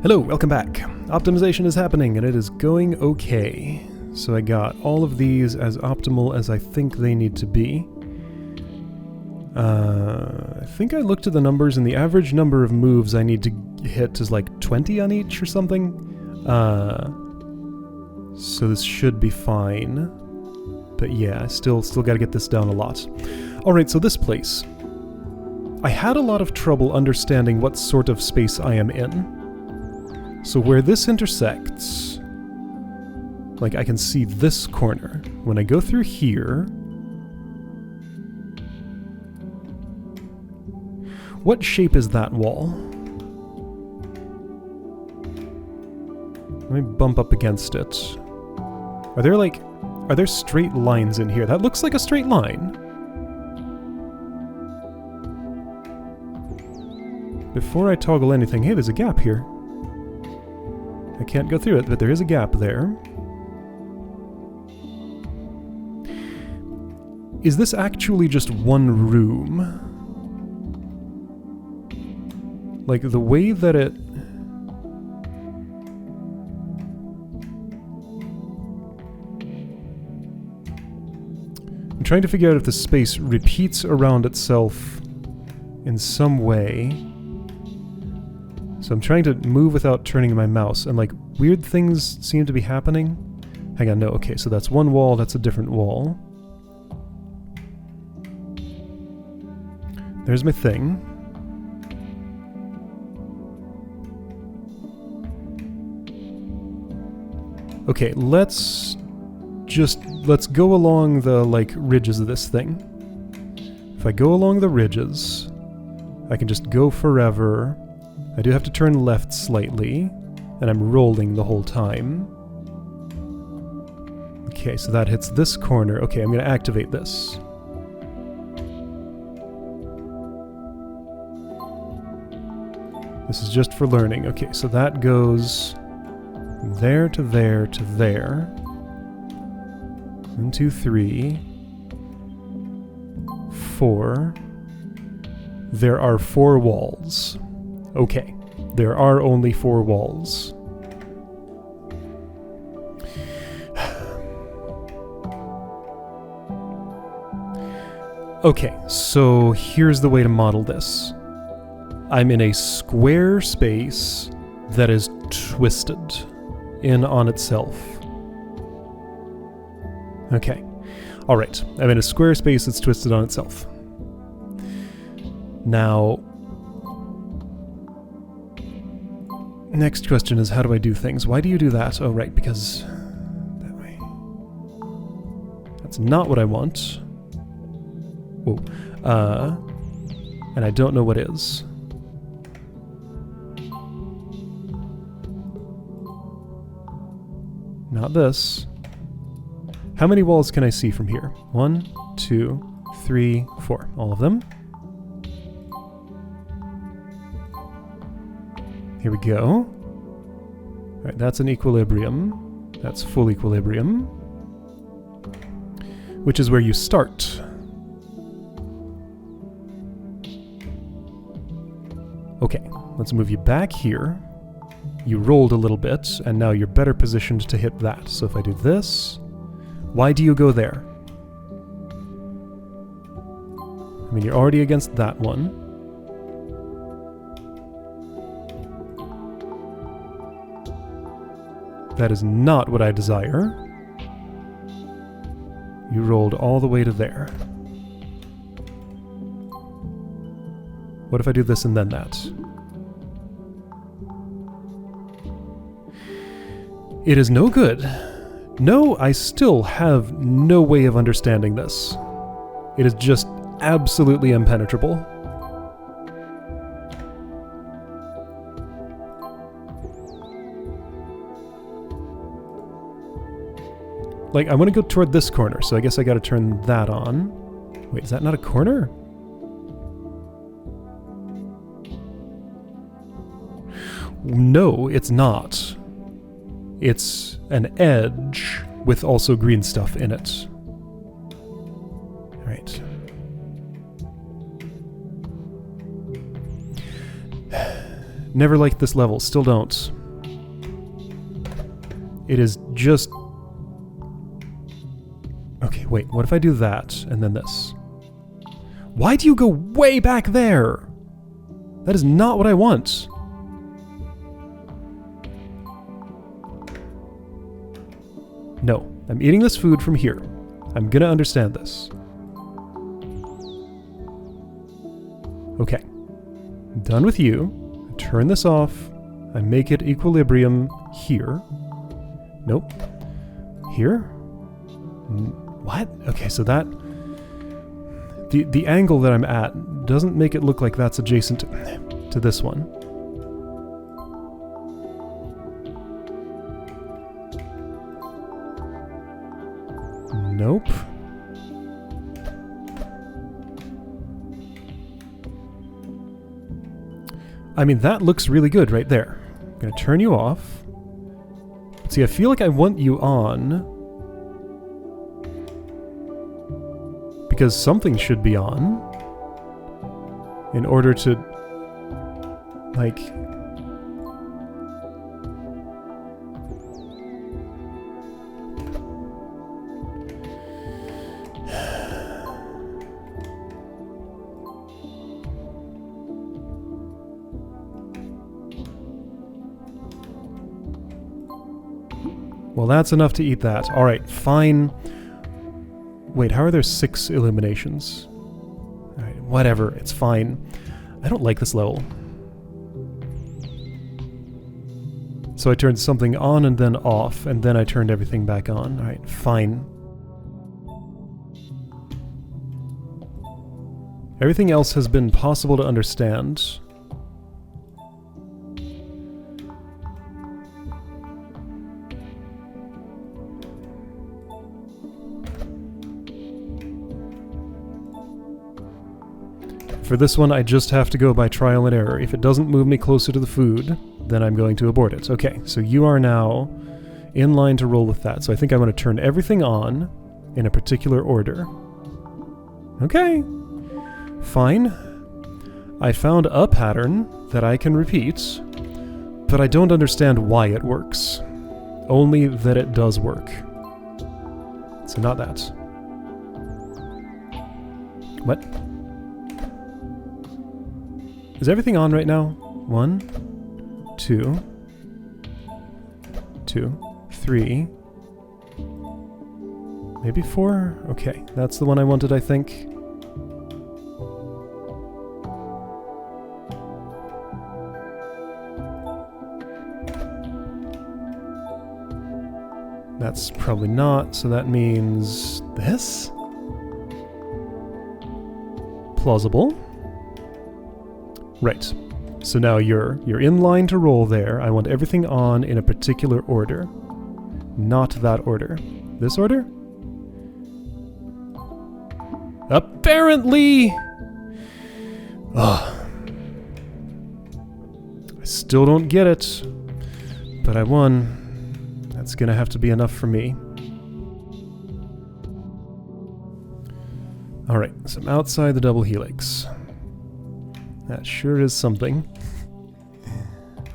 Hello, welcome back. Optimization is happening and it is going okay. So I got all of these as optimal as I think they need to be. I think I looked at the numbers and the average number of moves I need to hit is like 20 on each or something. So this should be fine. But yeah, still gotta get this down a lot. Alright, so this place. I had a lot of trouble understanding what sort of space I am in. So where this intersects, like I can see this corner. When I go through here, what shape is that wall? Let me bump up against it. Are there straight lines in here? That looks like a straight line. Before I toggle anything, hey, there's a gap here. I can't go through it, but there is a gap there. Is this actually just one room? Like, the way that it... I'm trying to figure out if the space repeats around itself in some way. So I'm trying to move without turning my mouse, and like weird things seem to be happening. Hang on, no, okay, so that's one wall, that's a different wall. There's my thing. Okay, let's go along the like ridges of this thing. If I go along the ridges, I can just go forever. I do have to turn left slightly, and I'm rolling the whole time. Okay, so that hits this corner. Okay, I'm going to activate this. This is just for learning. Okay, so that goes there to there to there. 1, 2, 3, 4. There are 4 walls. Okay, there are only 4 walls. Okay, so here's the way to model this. I'm in a square space that is twisted in on itself. Okay, alright, I'm in a square space that's twisted on itself. Now, next question is, how do I do things? Why do you do that? Oh, right, because... that way. That's not what I want. Whoa. And I don't know what is. Not this. How many walls can I see from here? 1, 2, 3, 4. All of them. Here we go. Alright, that's an equilibrium. That's full equilibrium. Which is where you start. Okay, let's move you back here. You rolled a little bit, and now you're better positioned to hit that. So if I do this... Why do you go there? I mean, you're already against that one. That is not what I desire. You rolled all the way to there. What if I do this and then that? It is no good. No, I still have no way of understanding this. It is just absolutely impenetrable. Like, I want to go toward this corner, so I guess I gotta turn that on. Wait, is that not a corner? No, it's not. It's an edge with also green stuff in it. Alright. Never liked this level. Still don't. It is just... Okay, wait. What if I do that and then this? Why do you go way back there? That is not what I want. No. I'm eating this food from here. I'm gonna understand this. Okay. I'm done with you. I turn this off. I make it equilibrium here. Nope. Here? What? Okay, so that... The angle that I'm at doesn't make it look like that's adjacent to this one. Nope. I mean, that looks really good right there. I'm gonna turn you off. See, I feel like I want you on. Because something should be on. In order to... like... Well, that's enough to eat that. Alright, fine. Wait, how are there 6 illuminations? Alright, whatever, it's fine. I don't like this level. So I turned something on and then off, and then I turned everything back on. Alright, fine. Everything else has been possible to understand. For this one, I just have to go by trial and error. If it doesn't move me closer to the food, then I'm going to abort it. Okay, so you are now in line to roll with that. So I think I want to turn everything on in a particular order. Okay, fine. I found a pattern that I can repeat, but I don't understand why it works. Only that it does work. So not that. What? Is everything on right now? 1, 2, 2, 3, maybe 4? Okay, that's the one I wanted, I think. That's probably not, so that means this? Plausible. Right. So now you're in line to roll there. I want everything on in a particular order. Not that order. This order? Apparently! Ugh. I still don't get it. But I won. That's gonna have to be enough for me. Alright, so I'm outside the double helix. That sure is something.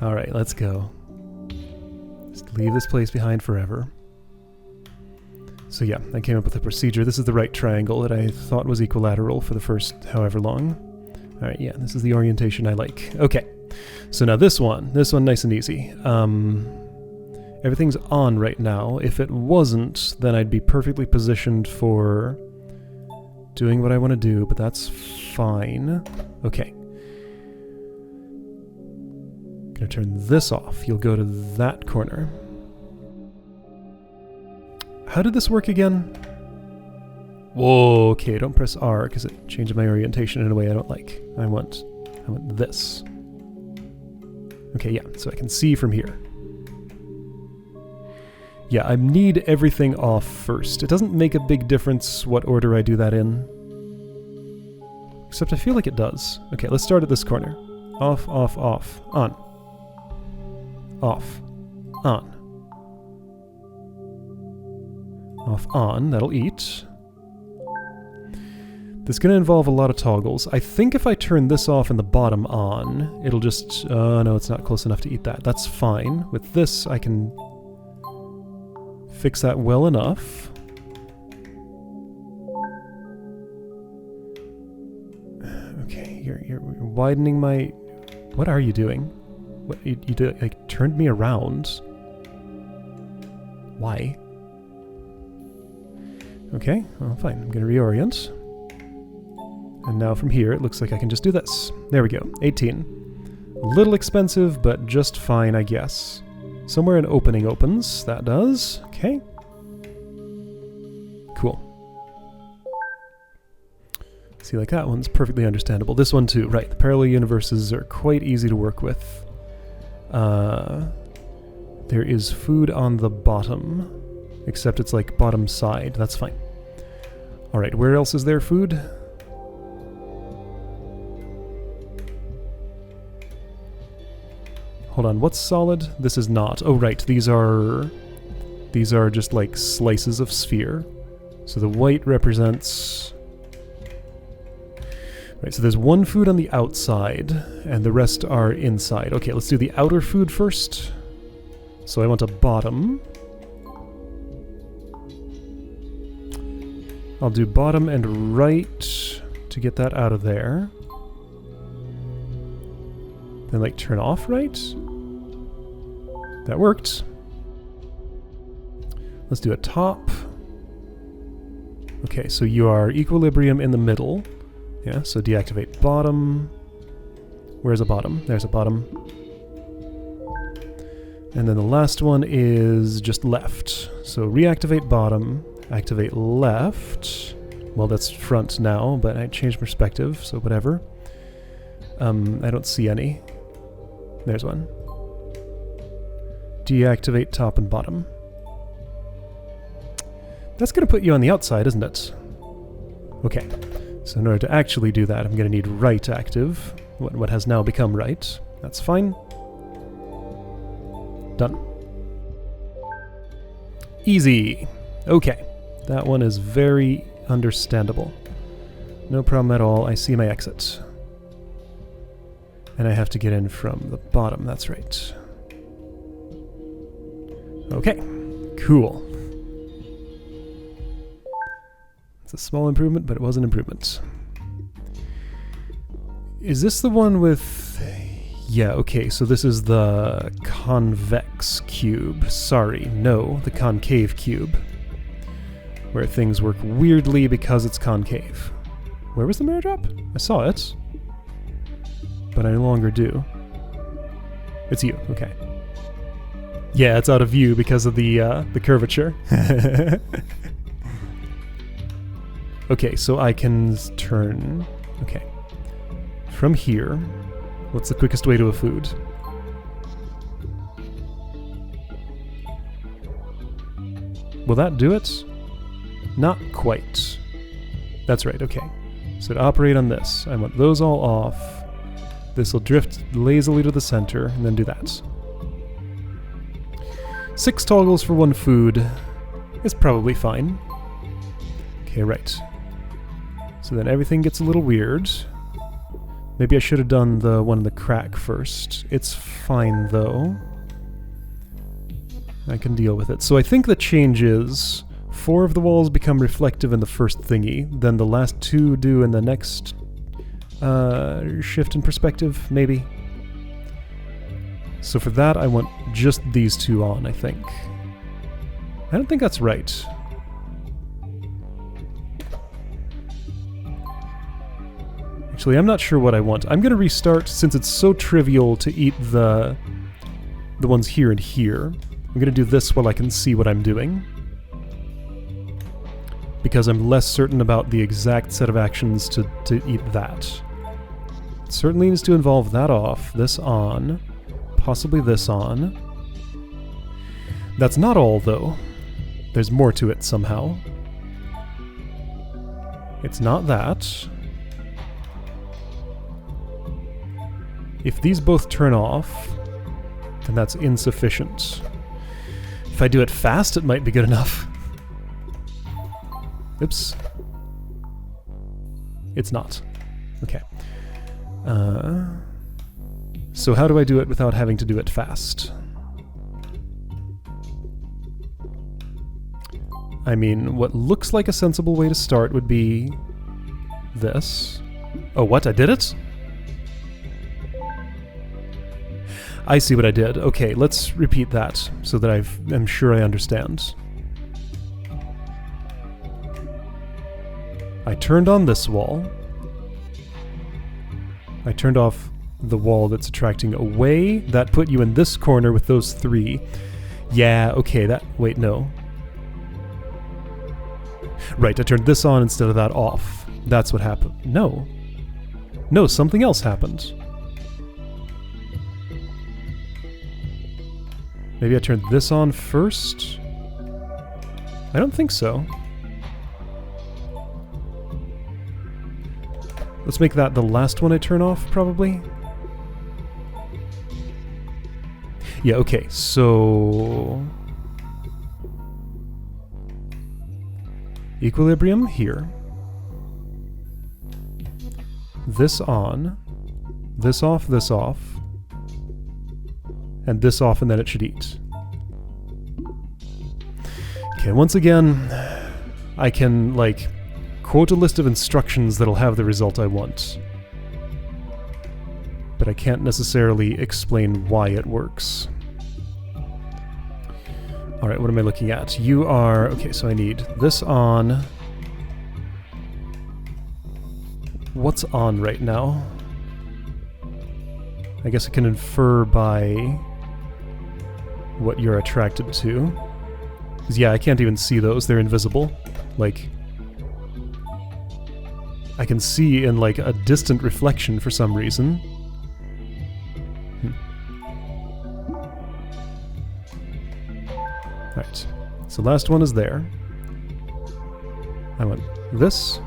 Alright, let's go. Just leave this place behind forever. So yeah, I came up with a procedure. This is the right triangle that I thought was equilateral for the first however long. Alright, yeah, this is the orientation I like. Okay, so now this one nice and easy. Everything's on right now. If it wasn't, then I'd be perfectly positioned for doing what I want to do, but that's fine. Okay. Gonna turn this off. You'll go to that corner. How did this work again? Whoa, okay, don't press R because it changes my orientation in a way I don't like. I want this. Okay, yeah, so I can see from here. Yeah, I need everything off first. It doesn't make a big difference what order I do that in. Except I feel like it does. Okay, let's start at this corner. Off, off, off. On. Off. On. Off, on. That'll eat. This is going to involve a lot of toggles. I think if I turn this off and the bottom on, it'll just... no, it's not close enough to eat that. That's fine. With this, I can fix that well enough. Okay, you're widening my... What are you doing? What, you like, turned me around. Why? Okay, well, fine. I'm going to reorient. And now from here, it looks like I can just do this. There we go. 18. A little expensive, but just fine, I guess. Somewhere an opening opens. That does. Okay. Cool. See, like that one's perfectly understandable. This one too, right. The parallel universes are quite easy to work with. There is food on the bottom. Except it's like bottom side. That's fine. Alright, where else is there food? Hold on, what's solid? This is not. Oh, right, these are just like slices of sphere. So the white represents... Right, so there's one food on the outside, and the rest are inside. Okay, let's do the outer food first. So I want a bottom. I'll do bottom and right to get that out of there. Then, like, turn off right? That worked. Let's do a top. Okay, so you are equilibrium in the middle. Yeah, so deactivate bottom. Where's a bottom? There's a bottom. And then the last one is just left. So reactivate bottom, activate left. Well, that's front now, but I changed perspective, so whatever. I don't see any. There's one. Deactivate top and bottom. That's going to put you on the outside, isn't it? Okay. So in order to actually do that, I'm going to need right active. What has now become right. That's fine. Done. Easy. Okay. That one is very understandable. No problem at all. I see my exit. And I have to get in from the bottom, that's right. Okay, cool. It's a small improvement, but it was an improvement. Is this the one with... Yeah, okay, so this is the convex cube. Sorry, no, the concave cube. Where things work weirdly because it's concave. Where was the mirror drop? I saw it. But I no longer do. It's you, okay. Yeah, it's out of view because of the curvature. Okay, so I can turn... Okay. From here, what's the quickest way to a food? Will that do it? Not quite. That's right, okay. So to operate on this, I want those all off. This will drift lazily to the center, and then do that. 6 toggles for 1 food is probably fine. Okay, right. So then everything gets a little weird. Maybe I should have done the one in the crack first. It's fine, though. I can deal with it. So I think the change is 4 of the walls become reflective in the first thingy, then the last 2 do in the next shift in perspective, maybe. So for that, I want just these 2 on, I think. I don't think that's right. Actually, I'm not sure what I want. I'm going to restart, since it's so trivial to eat the ones here and here. I'm going to do this while I can see what I'm doing. Because I'm less certain about the exact set of actions to eat that. It certainly needs to involve that off, this on, possibly this on. That's not all, though. There's more to it somehow. It's not that. If these both turn off, then that's insufficient. If I do it fast, it might be good enough. Oops. It's not. Okay. So how do I do it without having to do it fast? I mean, what looks like a sensible way to start would be this. Oh, what? I did it? I see what I did. Okay, let's repeat that so that I'm sure I understand. I turned on this wall. I turned off the wall that's attracting away. That put you in this corner with those 3. Yeah, okay, wait, no. Right, I turned this on instead of that off. That's what happened. No. No, something else happened. Maybe I turned this on first? I don't think so. Let's make that the last one I turn off, probably. Yeah, okay, so... Equilibrium here. This on. This off, and this off, and then it should eat. Okay, once again, I can, like, quote a list of instructions that'll have the result I want. But I can't necessarily explain why it works. Alright, what am I looking at? You are... Okay, so I need this on. What's on right now? I guess I can infer by what you're attracted to. 'Cause yeah, I can't even see those. They're invisible. Like... I can see in, like, a distant reflection for some reason. Right. So last one is there. I want this.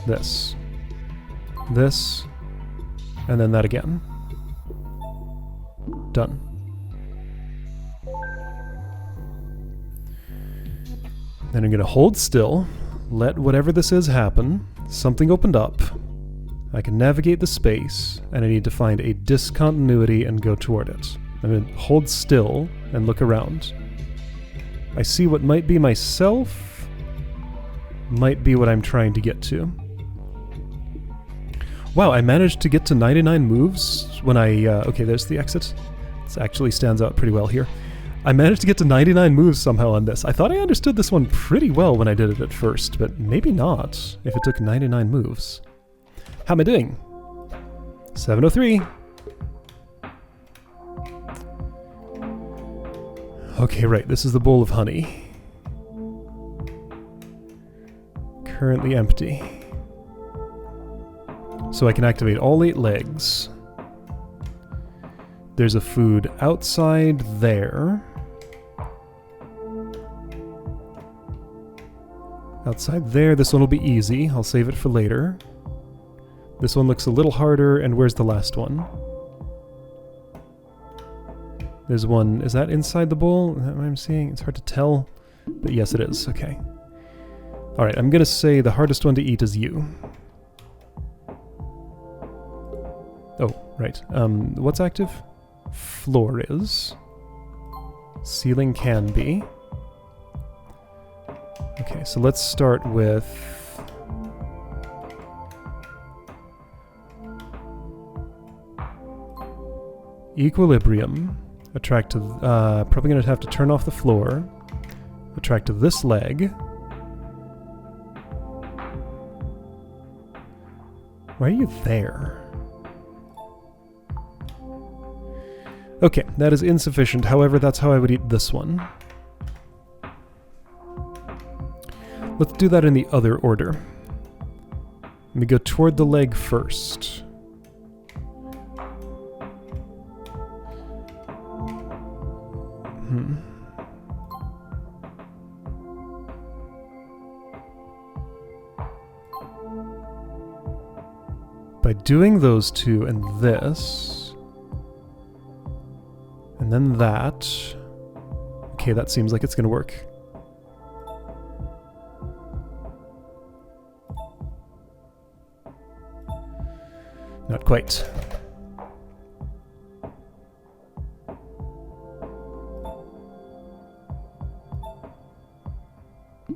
This. This. And then that again. Done. Then I'm going to hold still. Let whatever this is happen. Something opened up. I can navigate the space, and I need to find a discontinuity and go toward it. I'm going to hold still and look around. I see what might be myself, might be what I'm trying to get to. Wow, I managed to get to 99 moves when I... okay, there's the exit. This actually stands out pretty well here. I managed to get to 99 moves somehow on this. I thought I understood this one pretty well when I did it at first, but maybe not if it took 99 moves. How am I doing? 703. Okay, right, this is the bowl of honey. Currently empty. So I can activate all 8 legs. There's a food outside there. Outside there, this one will be easy. I'll save it for later. This one looks a little harder, and where's the last one? There's one, is that inside the bowl? Is that what I'm seeing? It's hard to tell, but yes it is, okay. Alright, I'm gonna say the hardest one to eat is you. Oh, right. What's active? Floor is. Ceiling can be. Okay, so let's start with... Equilibrium. Attract to... probably gonna have to turn off the floor. Attract to this leg. Why are you there? Okay, that is insufficient. However, that's how I would eat this one. Let's do that in the other order. Let me go toward the leg first. By doing those two and this, and then that, okay, that seems like it's gonna work. quite.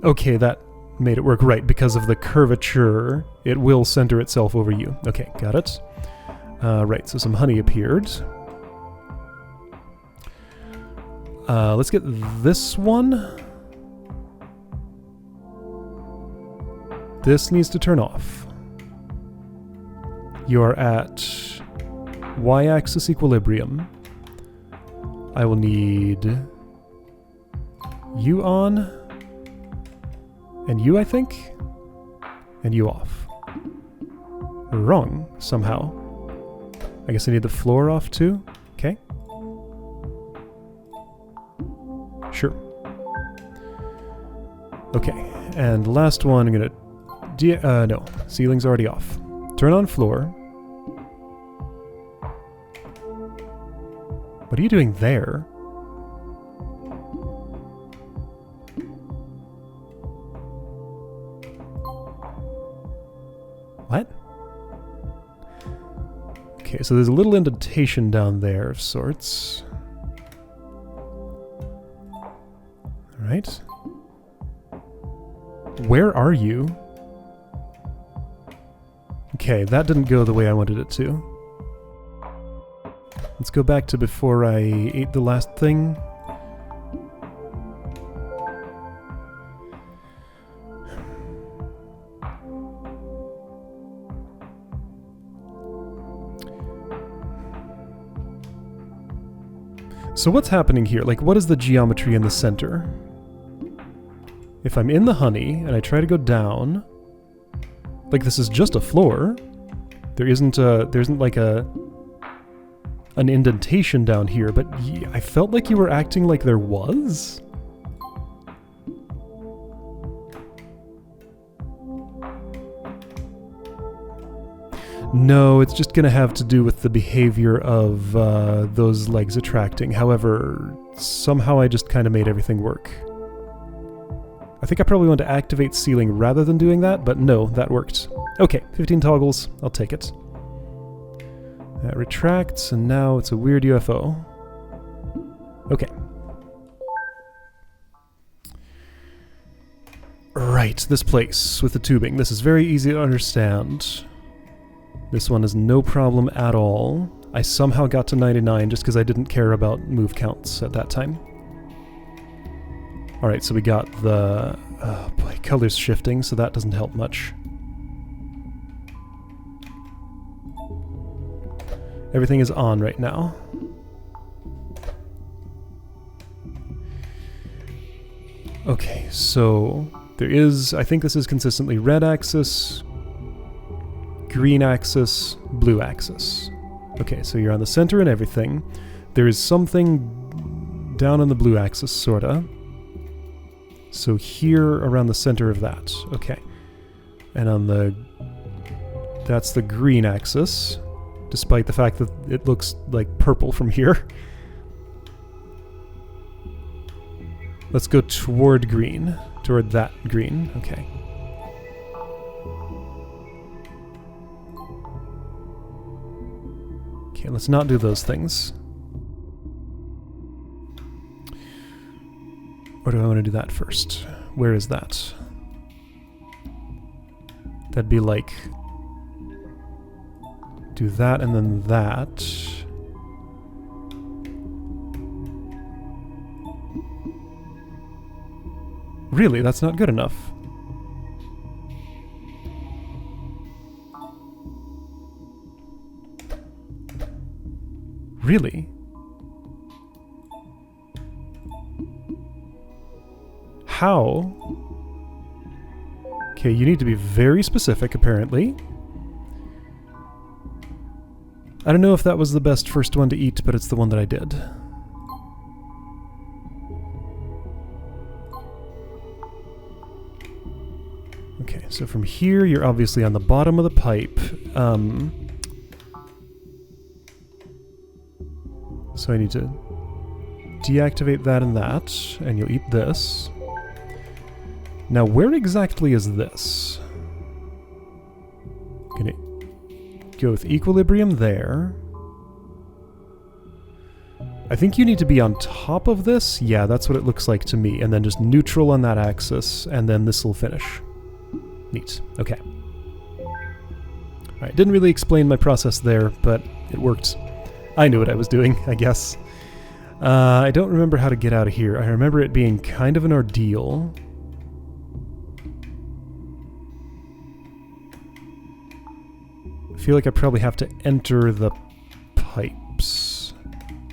Okay, that made it work right. Because of the curvature, it will center itself over you. Okay, got it. Right, so some honey appeared. Let's get this one. This needs to turn off. You're at y-axis equilibrium. I will need you on, and you, I think, and you off. Wrong, somehow. I guess I need the floor off too? Okay. Sure. Okay, and last one, I'm gonna... no, ceiling's already off. Turn on floor. What are you doing there? What? Okay, so there's a little indentation down there of sorts. Alright. Where are you? Okay, that didn't go the way I wanted it to. Let's go back to before I ate the last thing. So what's happening here? Like, what is the geometry in the center? If I'm in the honey and I try to go down, like this is just a floor. There isn't like an indentation down here, but I felt like you were acting like there was. No, it's just gonna have to do with the behavior of those legs attracting. However, somehow I just kind of made everything work. I think I probably want to activate ceiling rather than doing that, but no, that worked. Okay, 15 toggles, I'll take it. That retracts, and now it's a weird UFO. Okay. Right, this place with the tubing. This is very easy to understand. This one is no problem at all. I somehow got to 99 just because I didn't care about move counts at that time. Alright, so we got the... oh boy, colors shifting, so that doesn't help much. Everything is on right now. Okay, so there is... I think this is consistently red axis, green axis, blue axis. Okay, so you're on the center and everything. There is something down on the blue axis, sorta. So here around the center of that. Okay. And on the... that's the green axis, despite the fact that it looks like purple from here. Let's go toward green. Toward that green. Okay. Okay, let's not do those things. Or do I want to do that first? Where is that? That'd be like... do that and then that. Really? That's not good enough. Really? How? Okay, you need to be very specific, apparently. I don't know if that was the best first one to eat, but it's the one that I did. Okay, so from here, you're obviously on the bottom of the pipe. So I need to deactivate that and that, and you'll eat this. Now, where exactly is this? go with equilibrium there. I think you need to be on top of this. Yeah, that's what it looks like to me. And then just neutral on that axis, and then this will finish. Neat. Okay. Alright, didn't really explain my process there, but it worked. I knew what I was doing, I guess. I don't remember how to get out of here. I remember it being kind of an ordeal. I feel like I probably have to enter the pipes.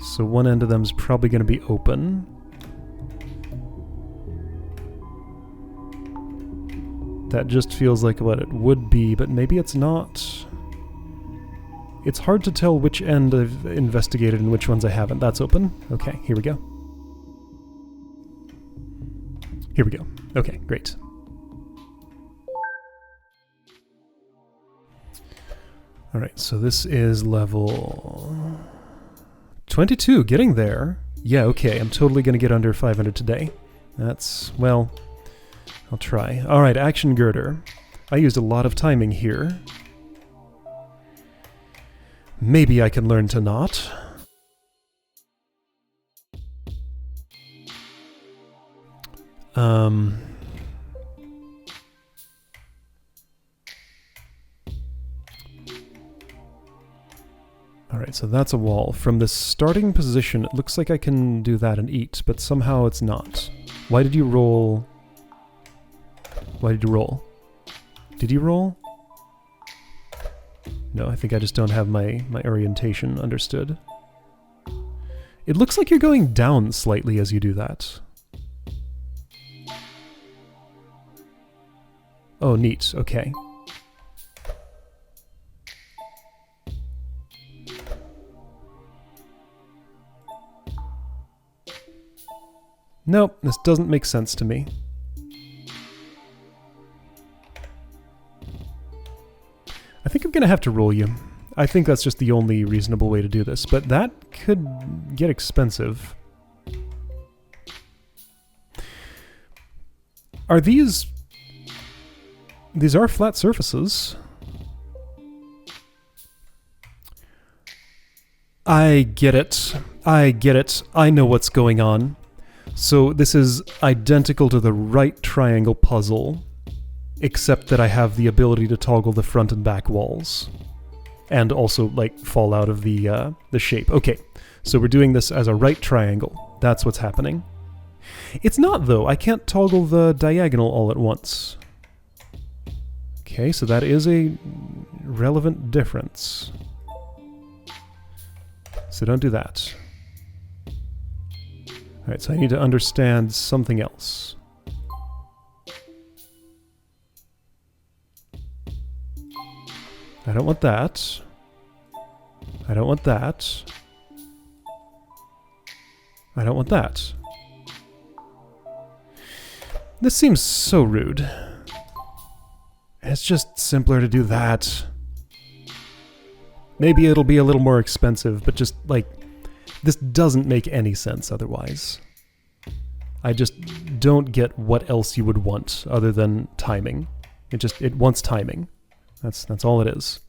So one end of them is probably going to be open. That just feels like what it would be, but maybe it's not. It's hard to tell which end I've investigated and which ones I haven't. That's open. Okay, here we go. Here we go. Okay, great. Alright, so this is level 22, getting there. Yeah, okay, I'm totally gonna get under 500 today. That's, well, I'll try. Alright, action girder. I used a lot of timing here. Maybe I can learn to not. Alright, so that's a wall. From the starting position, it looks like I can do that and eat, but somehow it's not. Why did you roll? Why did you roll? Did you roll? No, I think I just don't have my orientation understood. It looks like you're going down slightly as you do that. Oh, neat. Okay. Nope, this doesn't make sense to me. I think I'm gonna have to roll you. I think that's just the only reasonable way to do this, but that could get expensive. Are these... These are flat surfaces. I get it. I get it. I know what's going on. So this is identical to the right triangle puzzle, except that I have the ability to toggle the front and back walls. And also, like, fall out of the shape. Okay, so we're doing this as a right triangle. That's what's happening. It's not, though. I can't toggle the diagonal all at once. Okay, so that is a relevant difference. So don't do that. Alright, so I need to understand something else. I don't want that. I don't want that. I don't want that. This seems so rude. It's just simpler to do that. Maybe it'll be a little more expensive, but just, like, this doesn't make any sense otherwise. I just don't get what else you would want other than timing. It wants timing. That's all it is.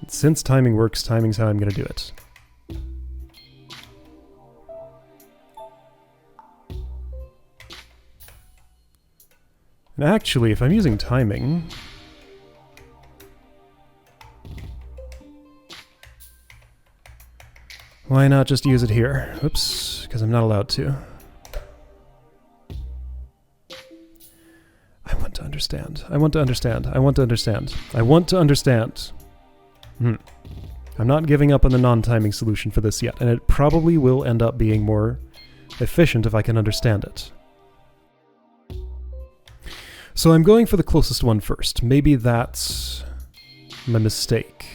Since timing works, timing's how I'm gonna do it. And actually, if I'm using timing... why not just use it here? Oops, because I'm not allowed to. I want to understand. I want to understand. I want to understand. I want to understand. I'm not giving up on the non-timing solution for this yet, and it probably will end up being more efficient if I can understand it. So I'm going for the closest one first. Maybe that's my mistake.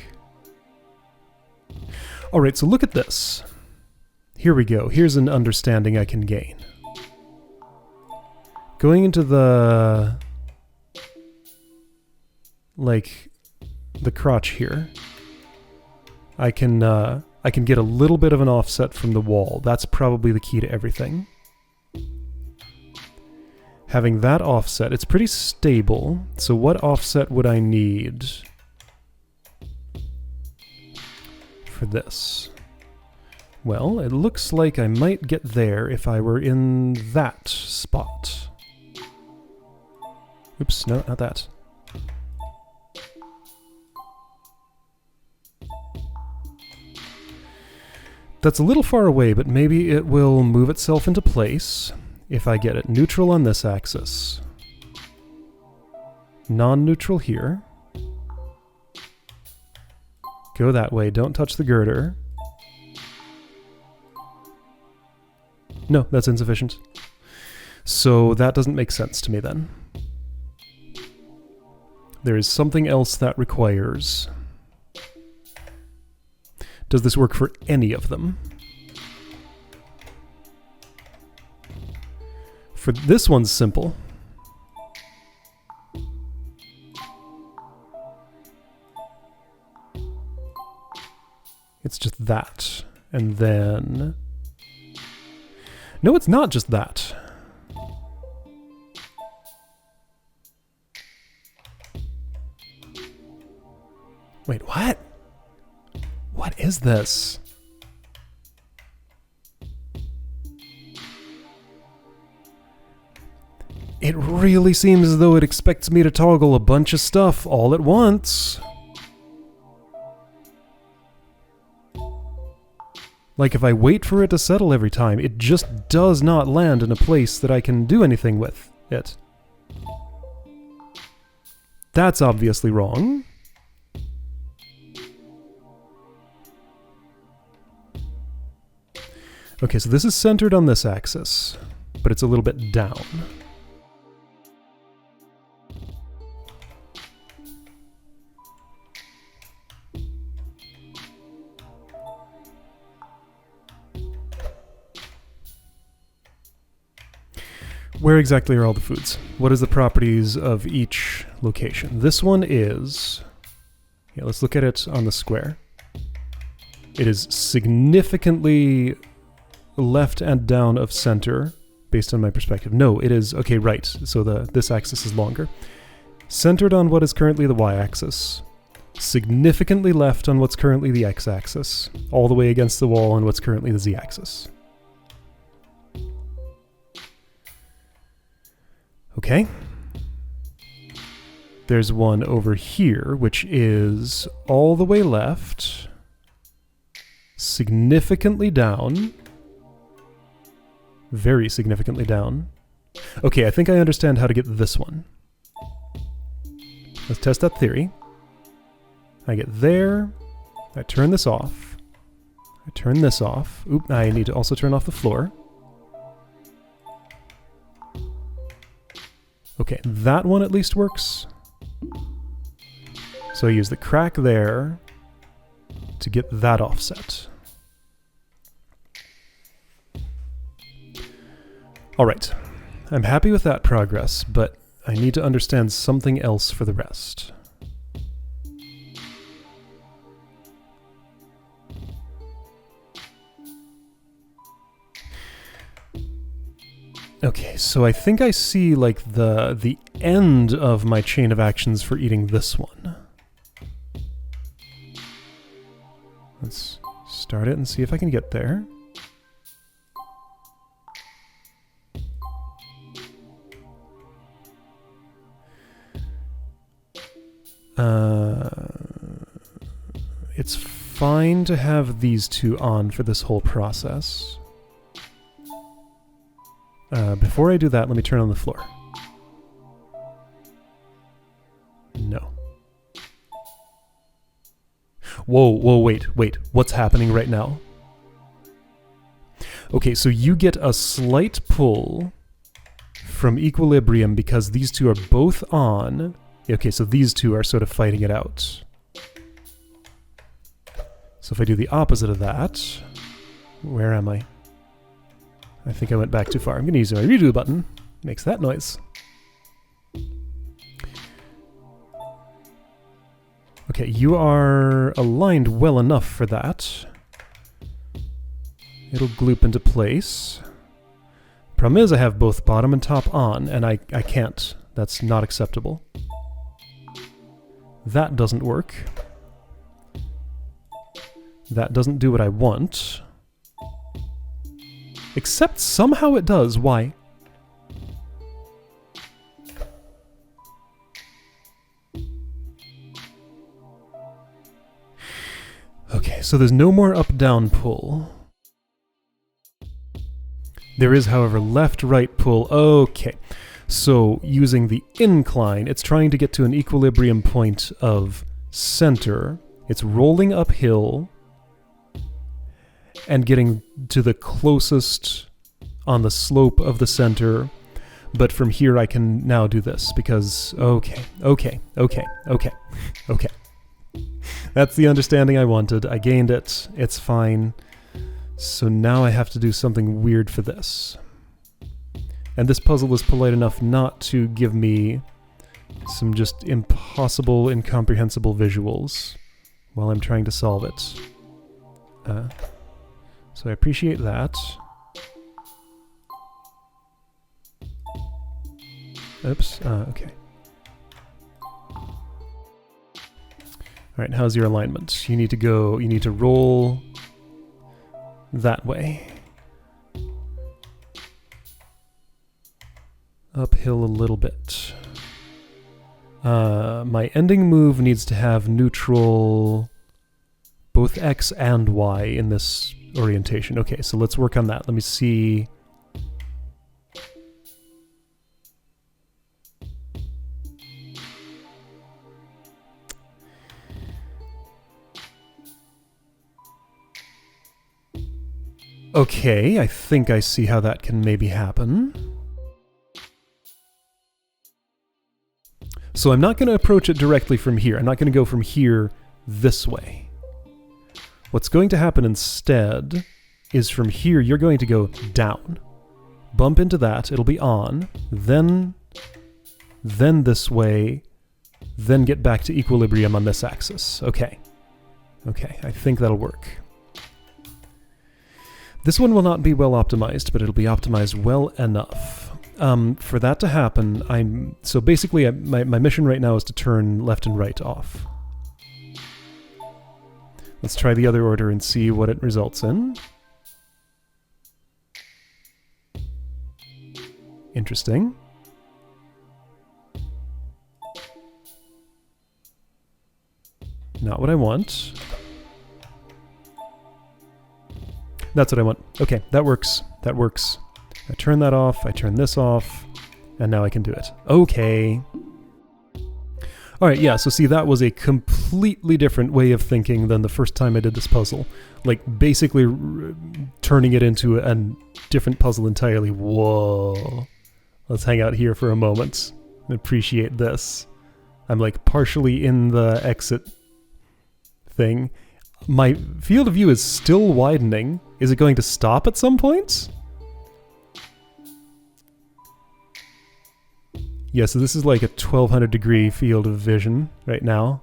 Alright, so look at this. Here we go. Here's an understanding I can gain. Going into the... like, the crotch here, I can get a little bit of an offset from the wall. That's probably the key to everything. Having that offset, it's pretty stable. So what offset would I need for this? Well, it looks like I might get there if I were in that spot. Oops, no, not that. That's a little far away, but maybe it will move itself into place if I get it neutral on this axis. Non-neutral here. Go that way, don't touch the girder. No, that's insufficient. So that doesn't make sense to me then. There is something else that requires. Does this work for any of them? For this one's simple. It's just that. And then... No, it's not just that. Wait, what? What is this? It really seems as though it expects me to toggle a bunch of stuff all at once. Like, if I wait for it to settle every time, it just does not land in a place that I can do anything with it. That's obviously wrong. Okay, so this is centered on this axis, but it's a little bit down. Where exactly are all the foods? What is the properties of each location? This one is... Yeah, let's look at it on the square. It is significantly left and down of center, based on my perspective. No, it is... Okay, right. So this axis is longer. Centered on what is currently the y-axis. Significantly left on what's currently the x-axis. All the way against the wall on what's currently the z-axis. Okay. There's one over here, which is all the way left, significantly down, very significantly down. Okay, I think I understand how to get this one. Let's test that theory. I get there, I turn this off, I turn this off. Oop, I need to also turn off the floor. Okay, that one at least works. So I use the crack there to get that offset. Alright, I'm happy with that progress, but I need to understand something else for the rest. Okay, so I think I see, like, the end of my chain of actions for eating this one. Let's start it and see if I can get there. It's fine to have these two on for this whole process. Before I do that, let me turn on the floor. No. Whoa, wait. What's happening right now? Okay, so you get a slight pull from equilibrium because these two are both on. Okay, so these two are sort of fighting it out. So if I do the opposite of that, where am I? I think I went back too far. I'm going to use my redo button. Makes that noise. Okay, you are aligned well enough for that. It'll gloop into place. Problem is I have both bottom and top on, and I can't. That's not acceptable. That doesn't work. That doesn't do what I want. Except somehow it does. Why? Okay, so there's no more up-down pull. There is, however, left-right pull. Okay, so using the incline, it's trying to get to an equilibrium point of center. It's rolling uphill and getting to the closest on the slope of the center. But from here I can now do this because, okay. That's the understanding I wanted. I gained it. It's fine. So now I have to do something weird for this. And this puzzle is polite enough not to give me some just impossible, incomprehensible visuals while I'm trying to solve it. So I appreciate that. Oops. Okay. Alright, how's your alignment? You need to roll that way. Uphill a little bit. My ending move needs to have neutral both X and Y in this orientation. Okay, so let's work on that. Let me see. Okay, I think I see how that can maybe happen. So I'm not going to approach it directly from here. I'm not going to go from here this way. What's going to happen instead is from here you're going to go down. Bump into that, it'll be on, then this way, then get back to equilibrium on this axis. Okay. Okay, I think that'll work. This one will not be well optimized, but it'll be optimized well enough. For that to happen, so basically my mission right now is to turn left and right off. Let's try the other order and see what it results in. Interesting. Not what I want. That's what I want. Okay, that works. That works. I turn that off, I turn this off, and now I can do it. Okay. Alright, yeah, so see, that was a completely different way of thinking than the first time I did this puzzle. Like, basically turning it into a different puzzle entirely. Whoa. Let's hang out here for a moment and appreciate this. I'm like partially in the exit thing. My field of view is still widening. Is it going to stop at some point? Yeah, so this is like a 1200 degree field of vision right now.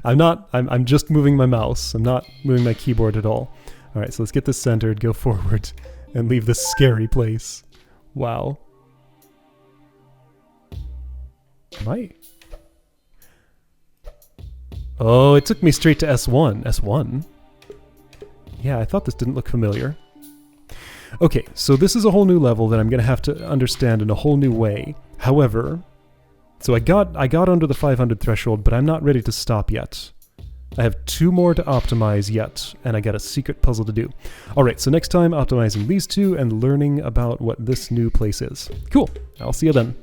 I'm just moving my mouse. I'm not moving my keyboard at all. Alright, so let's get this centered, go forward, and leave this scary place. Wow. Am I? Oh, it took me straight to S1. S1? Yeah, I thought this didn't look familiar. Okay, so this is a whole new level that I'm going to have to understand in a whole new way. However, so I got under the 500 threshold, but I'm not ready to stop yet. I have 2 more to optimize yet, and I got a secret puzzle to do. Alright, so next time optimizing these 2 and learning about what this new place is. Cool, I'll see you then.